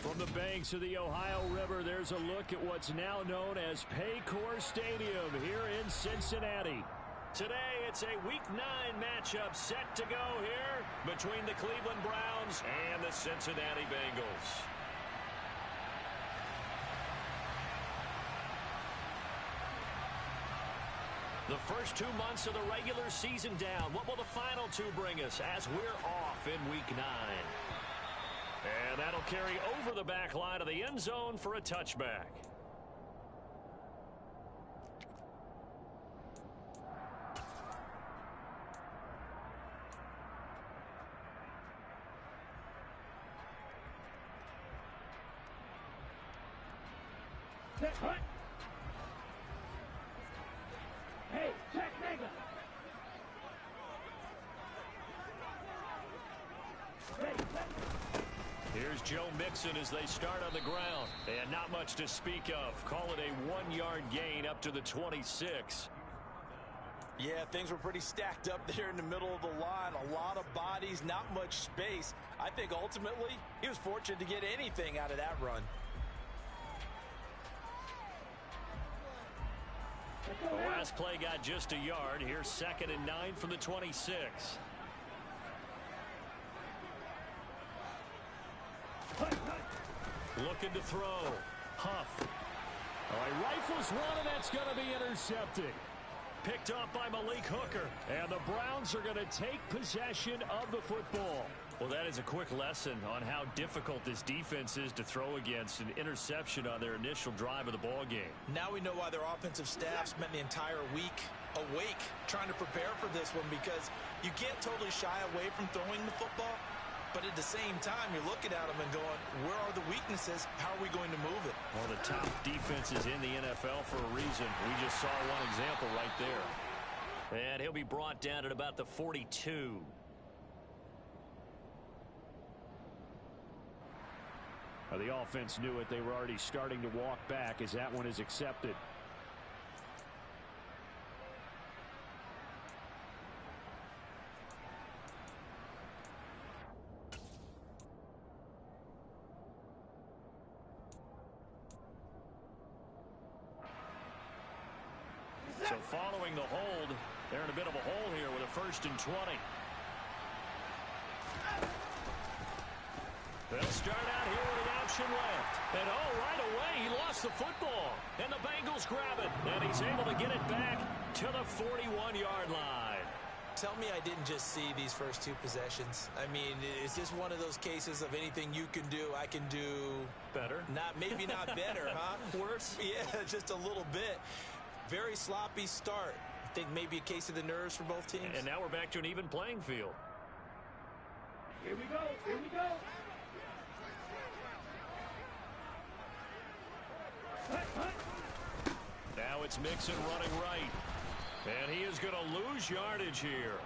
From the banks of the Ohio River, there's a look at what's now known as Paycor Stadium here in Cincinnati. Today, it's a Week 9 matchup set to go here between the Cleveland Browns and the Cincinnati Bengals. The first 2 months of the regular season down. What will the final 2 bring us as we're off in Week 9? And that'll carry over the back line of the end zone for a touchback. Hey, check nigga. Here's Joe Mixon as they start on the ground. And not much to speak of. Call it a 1-yard gain up to the 26. Yeah, things were pretty stacked up there in the middle of the line. A lot of bodies, not much space. I think ultimately he was fortunate to get anything out of that run. The last play got just a yard. Here's 2nd and 9 from the 26. Looking to throw. Huff. Oh, he rifles one, and that's going to be intercepted. Picked off by Malik Hooker. And the Browns are going to take possession of the football. Well, that is a quick lesson on how difficult this defense is to throw against. An interception on their initial drive of the ball game. Now we know why their offensive staff spent the entire week awake trying to prepare for this one, because you can't totally shy away from throwing the football. But at the same time, you're looking at them and going, where are the weaknesses? How are we going to move it? One of the top defenses in the NFL for a reason. We just saw one example right there. And he'll be brought down at about the 42. Well, the offense knew it. They were already starting to walk back as that one is accepted. So following the hold, they're in a bit of a hole here with a 1st and 20. They'll start out here with an option left. And oh, right away, he lost the football. And the Bengals grab it. And he's able to get it back to the 41-yard line. Tell me I didn't just see these first 2 possessions. I mean, is this one of those cases of anything you can do, I can do better? Maybe not better, huh? Worse? Yeah, just a little bit. Very sloppy start. I think maybe a case of the nerves for both teams. And now we're back to an even playing field. Here we go. Here we go. Now it's Mixon running right. And he is going to lose yardage here.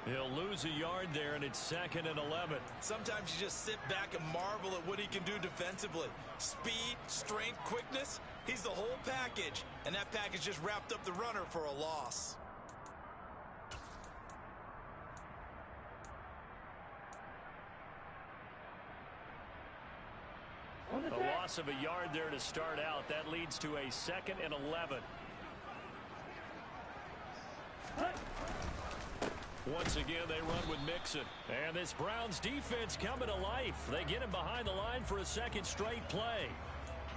He'll lose a yard there, and it's 2nd and 11. Sometimes you just sit back and marvel at what he can do defensively. Speed, strength, quickness. He's the whole package. And that package just wrapped up the runner for a loss. A loss of a yard there to start out. That leads to a 2nd and 11. Once again, they run with Mixon. And this Browns defense coming to life. They get him behind the line for a 2nd straight play.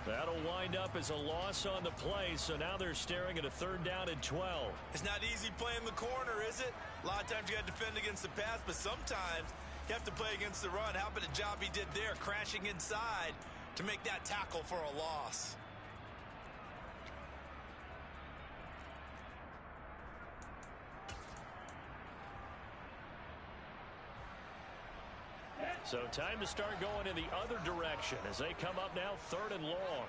That'll wind up as a loss on the play, so now they're staring at a 3rd down and 12. It's not easy playing the corner, is it? A lot of times you got to defend against the pass, but sometimes you have to play against the run. How about the job he did there, crashing inside to make that tackle for a loss? So time to start going in the other direction as they come up now 3rd and long.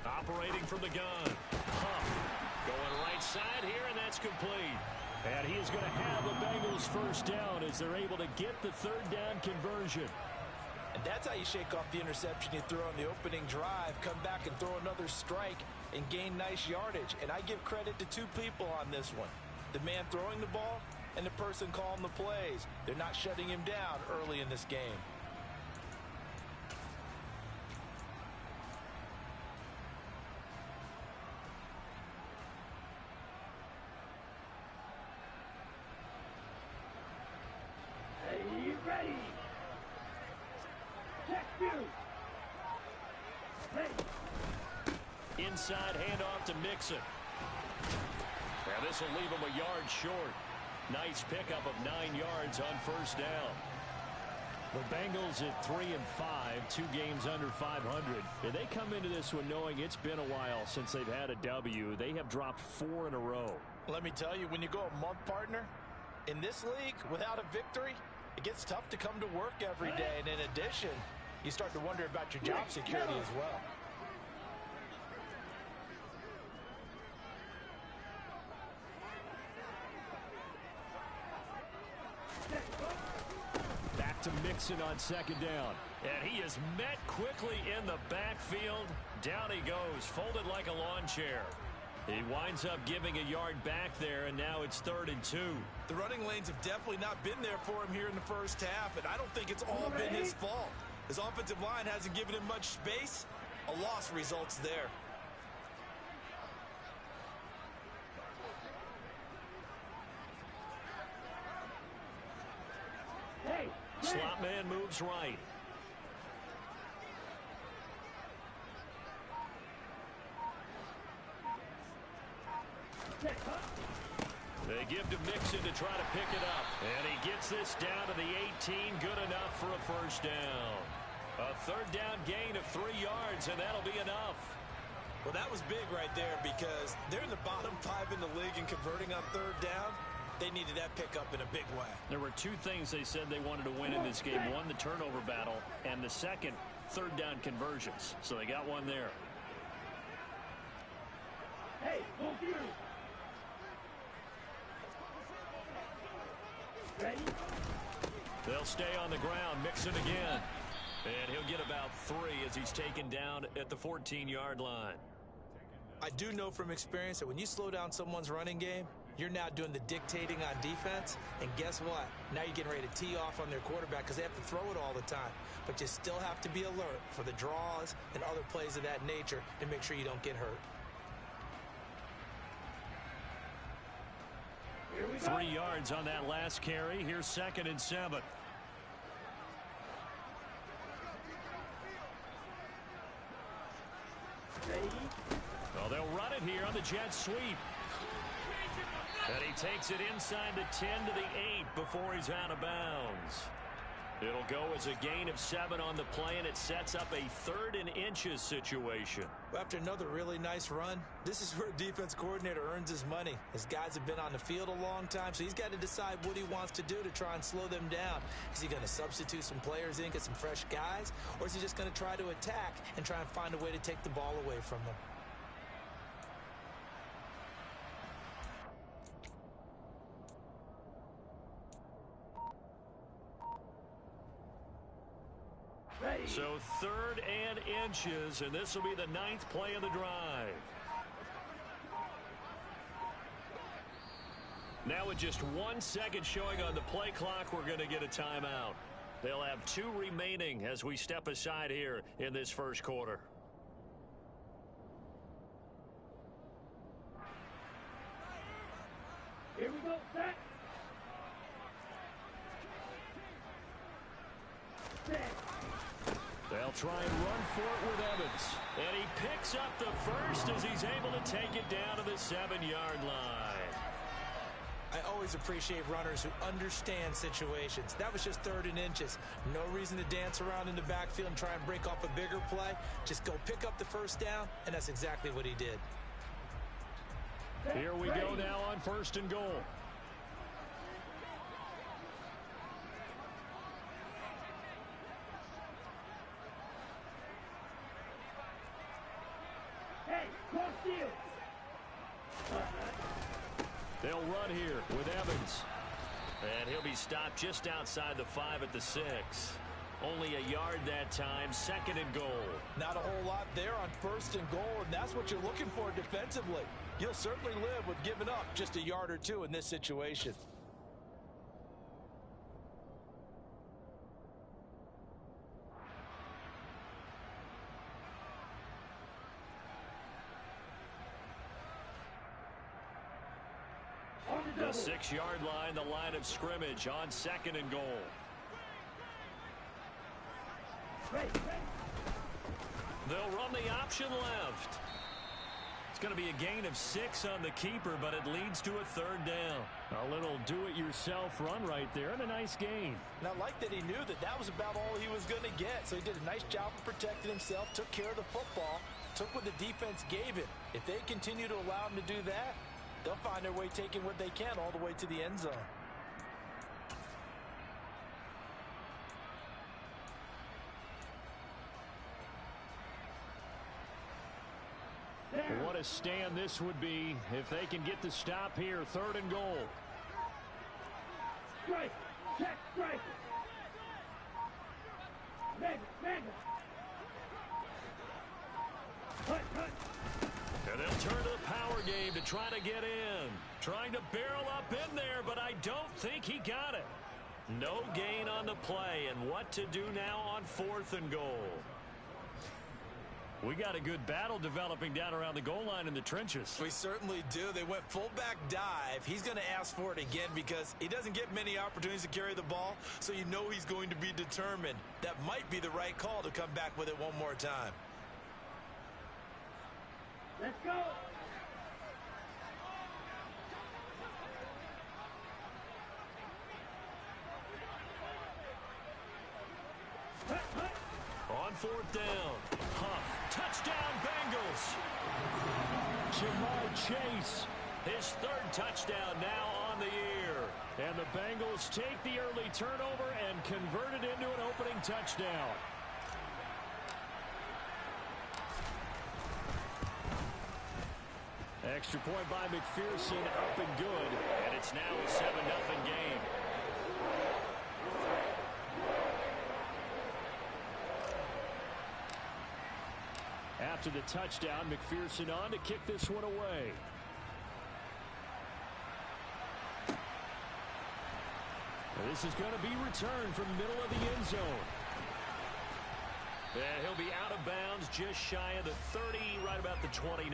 Operating from the gun. Huff going right side here, and that's complete. And he is going to have the Bengals 1st down as they're able to get the 3rd down conversion. And that's how you shake off the interception you threw on the opening drive, come back and throw another strike and gain nice yardage. And I give credit to 2 people on this one. The man throwing the ball and the person calling the plays. They're not shutting him down early in this game. inside, handoff to Mixon. And this will leave him a yard short. Nice pickup of 9 yards on first down. The Bengals at 3-5, 2 games under 500. And they come into this one knowing it's been a while since they've had a W. They have dropped 4 in a row. Let me tell you, when you go a month, partner, in this league, without a victory, it gets tough to come to work every day. And in addition, you start to wonder about your job security as well. Back to Mixon on second down. And he is met quickly in the backfield. Down he goes, folded like a lawn chair. He winds up giving a yard back there, and now it's 3rd and 2. The running lanes have definitely not been there for him here in the first half, and I don't think it's all been his fault. His offensive line hasn't given him much space. A loss results there. Slot man moves right. They give to Mixon to try to pick it up. And he gets this down to the 18. Good enough for a first down. A 3rd down gain of 3 yards, and that'll be enough. Well, that was big right there because they're in the bottom 5 in the league and converting on 3rd down. They needed that pickup in a big way. There were 2 things they said they wanted to win in this game. One, the turnover battle, and the second, 3rd down conversions. So they got one there. Hey, go through. Ready? They'll stay on the ground. Mixon again. And he'll get about 3 as he's taken down at the 14-yard line. I do know from experience that when you slow down someone's running game, you're now doing the dictating on defense. And guess what? Now you're getting ready to tee off on their quarterback because they have to throw it all the time. But you still have to be alert for the draws and other plays of that nature to make sure you don't get hurt. 3 yards on that last carry. Here's 2nd and 7. Well, they'll run it here on the jet sweep. And he takes it inside the 10 to the 8 before he's out of bounds. It'll go as a gain of 7 on the play, and it sets up a 3rd and inches situation. After another really nice run, this is where a defense coordinator earns his money. His guys have been on the field a long time, so he's got to decide what he wants to do to try and slow them down. Is he going to substitute some players in, get some fresh guys, or is he just going to try to attack and try and find a way to take the ball away from them? So 3rd and inches, and this will be the 9th play of the drive. Now with just 1 second showing on the play clock, we're going to get a timeout. They'll have 2 remaining as we step aside here in this first quarter. Here we go, set. They'll try and run for it with Evans. And he picks up the first as he's able to take it down to the 7-yard line. I always appreciate runners who understand situations. That was just 3rd and inches. No reason to dance around in the backfield and try and break off a bigger play. Just go pick up the first down, and that's exactly what he did. Here we go now on 1st and goal. They'll run here with Evans. And he'll be stopped just outside the 5 at the 6. Only a yard that time, 2nd and goal. Not a whole lot there on 1st and goal, and that's what you're looking for defensively. You'll certainly live with giving up just a yard or 2 in this situation. The 6-yard line, the line of scrimmage on 2nd and goal. They'll run the option left. It's going to be a gain of 6 on the keeper, but it leads to a third down. A little do-it-yourself run right there and a nice gain. Now, I like that he knew that that was about all he was going to get. So he did a nice job of protecting himself, took care of the football, took what the defense gave him. If they continue to allow him to do that, they'll find their way taking what they can all the way to the end zone. What a stand this would be if they can get the stop here. 3rd and goal. Strike. Check. Strike. Mega. Cut. And they'll turn to the power game to try to get in. Trying to barrel up in there, but I don't think he got it. No gain on the play, and what to do now on 4th and goal. We got a good battle developing down around the goal line in the trenches. We certainly do. They went fullback dive. He's going to ask for it again because he doesn't get many opportunities to carry the ball, so you know he's going to be determined. That might be the right call to come back with it one more time. Let's go. On 4th down, Huff. Touchdown, Bengals. Jamar Chase, his 3rd touchdown now on the year. And the Bengals take the early turnover and convert it into an opening touchdown. Extra point by McPherson, up and good. And it's now a 7-0 game. After the touchdown, McPherson on to kick this one away. This is going to be returned from the middle of the end zone. And he'll be out of bounds just shy of the 30, right about the 29.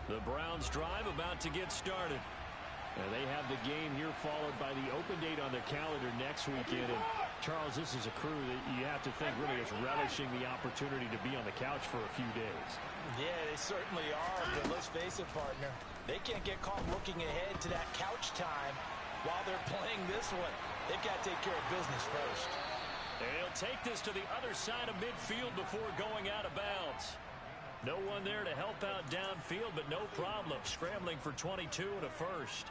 The Browns drive about to get started. They have the game here followed by the open date on their calendar next weekend. And Charles, this is a crew that you have to think really is relishing the opportunity to be on the couch for a few days. Yeah, they certainly are. But let's face it, partner, they can't get caught looking ahead to that couch time while they're playing this one. They've got to take care of business first. They'll take this to the other side of midfield before going out of bounds. No one there to help out downfield, but no problem. Scrambling for 22 and a first.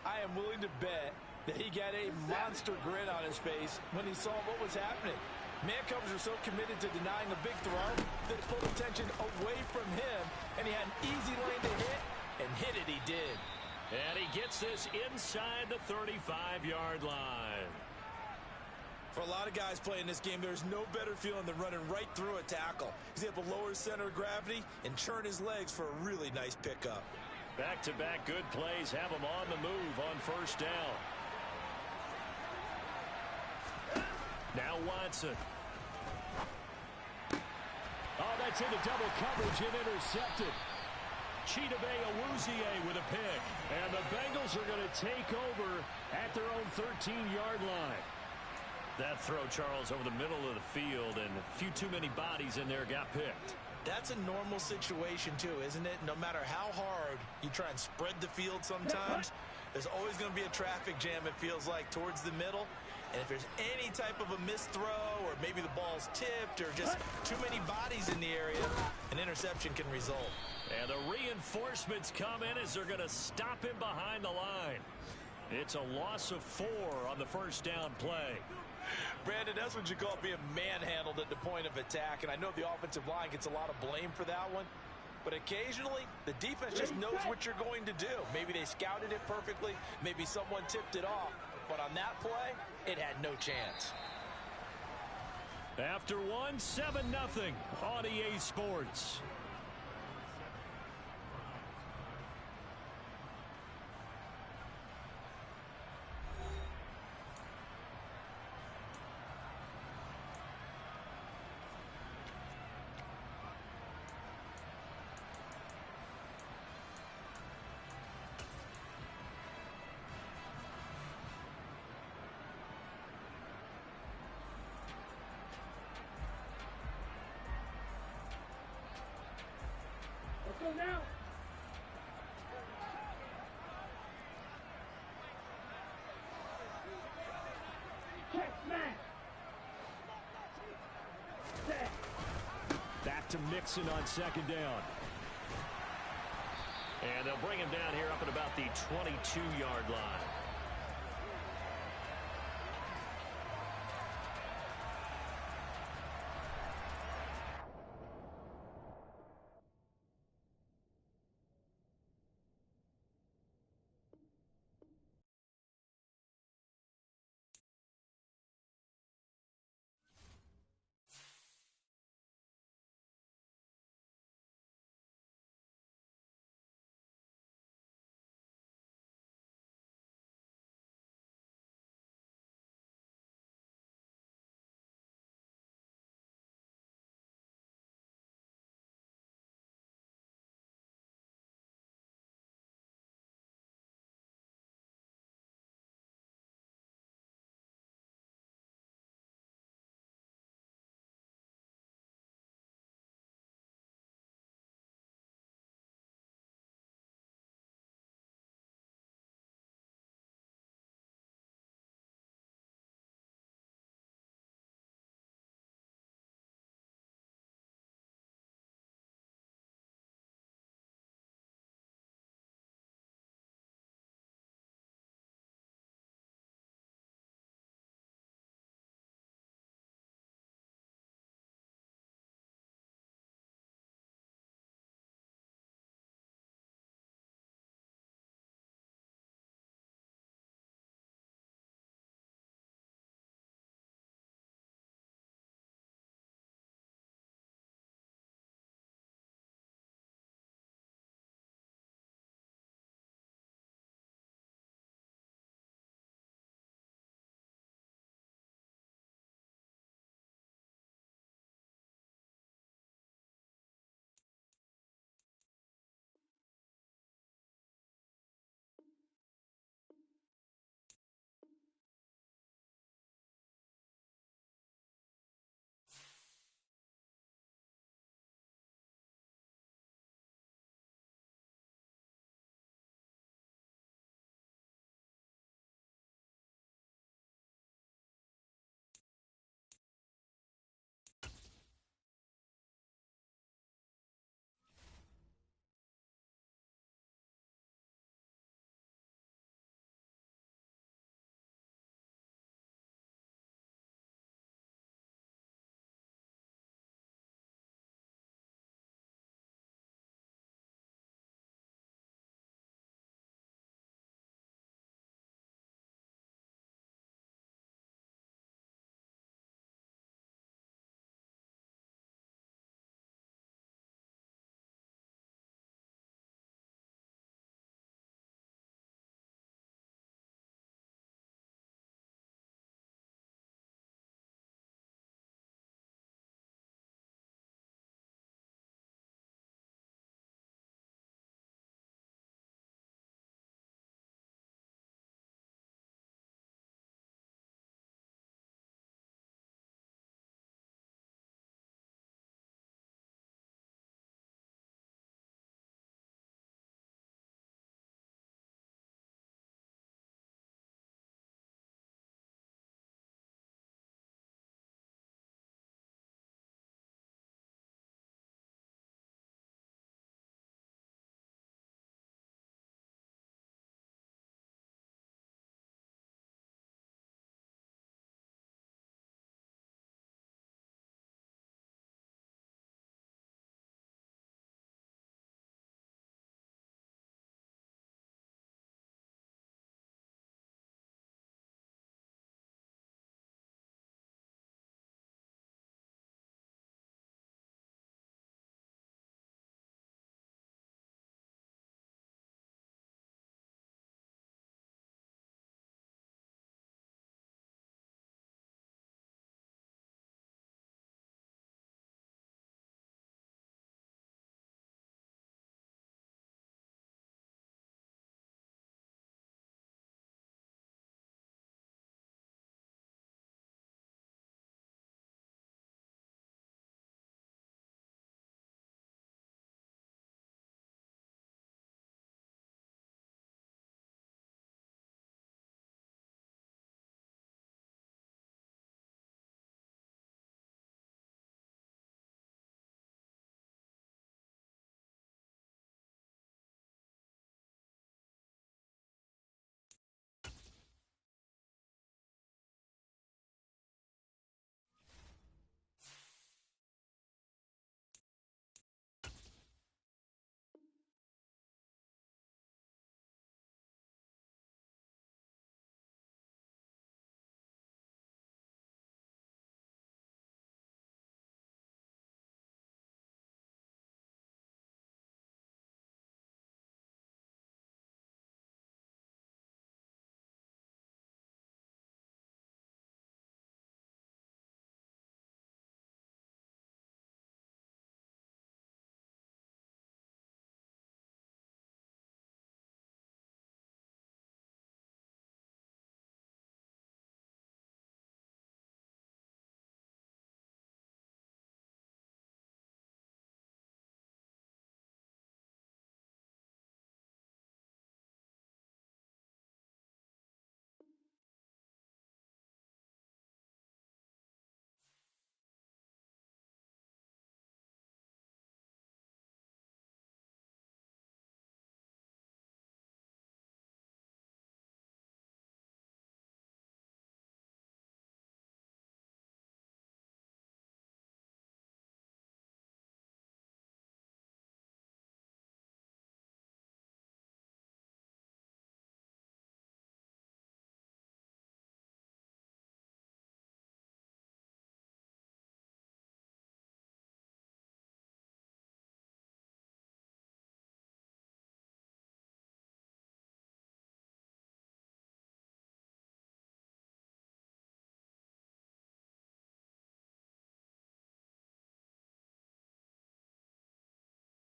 I am willing to bet that he got a monster grin on his face when he saw what was happening. Man-covers are so committed to denying a big throw that it pulled attention away from him, and he had an easy lane to hit, and hit it he did. And he gets this inside the 35-yard line. For a lot of guys playing this game, there's no better feeling than running right through a tackle. He's able to lower his center of gravity and churn his legs for a really nice pickup. Back-to-back good plays have him on the move on 1st down. Now Watson. Oh, that's into double coverage and intercepted. Chidobe Awuzie with a pick. And the Bengals are going to take over at their own 13-yard line. That throw, Charles, over the middle of the field, and a few too many bodies in there got picked. That's a normal situation, too, isn't it? No matter how hard you try and spread the field sometimes, there's always going to be a traffic jam, it feels like, towards the middle. And if there's any type of a missed throw, or maybe the ball's tipped, or just too many bodies in the area, an interception can result. And the reinforcements come in as they're going to stop him behind the line. It's a loss of 4 on the 1st down play. Brandon, that's what you call being manhandled at the point of attack, and I know the offensive line gets a lot of blame for that one, but occasionally the defense just knows what you're going to do. Maybe they scouted it perfectly, maybe someone tipped it off, but on that play, it had no chance. After one, 7-0 on EA Sports. Go now. Check smash. Set. Back to Mixon on second down. And they'll bring him down here up at about the 22-yard line.